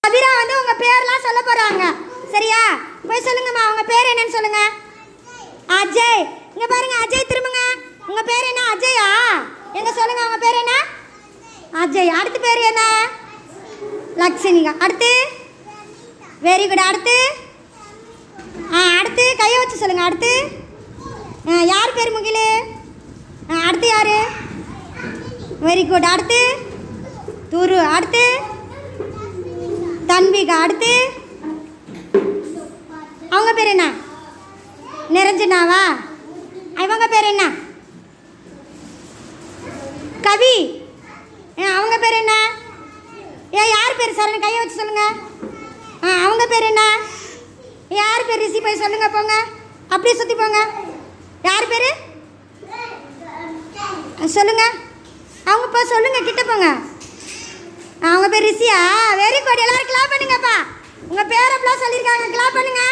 கபிரா வந்து உங்கள் பேர்லாம் சொல்ல போகிறாங்க, சரியா? போய் சொல்லுங்கம்மா, உங்கள் பேர் என்னன்னு சொல்லுங்க. அஜய். இங்கே பாருங்க, அஜய் திரும்புங்க. உங்கள் பேர் என்ன? அஜயா? எங்க சொல்லுங்க, உங்கள் பேர் என்ன? அஜய். அடுத்த பேர் என்ன? லக்ஷ்மிகா. அடுத்து? Very good. அடுத்து? அடுத்து கையை வச்சு சொல்லுங்க. அடுத்து யார் பேர்? முகிலு. அடுத்து யாரு? Very good. அடுத்து? துரு. அடுத்து? தன்விகா. அடுத்து? அவங்க பேர் என்ன? நிரஞ்சனாவா? இவங்க பேர் என்ன? கவி. அவங்க பேர் என்ன? யார் பேர்? சரண் கையை வச்சு சொல்லுங்க. அவங்க பேர் என்ன? யார் பேர்? ரிஷி. போய் சொல்லுங்க. போங்க, அப்படியே சுற்றி போங்க. யார் பேர் சொல்லுங்க. அவங்க போய் சொல்லுங்க, கிட்ட போங்க. அவங்க பேர் ரிஷியா? Very good. எல்லாரும் கிளாப் பண்ணுங்கப்பா. உங்கள் பேர் அப்படிலாம் சொல்லியிருக்காங்க, கிளாப் பண்ணுங்க.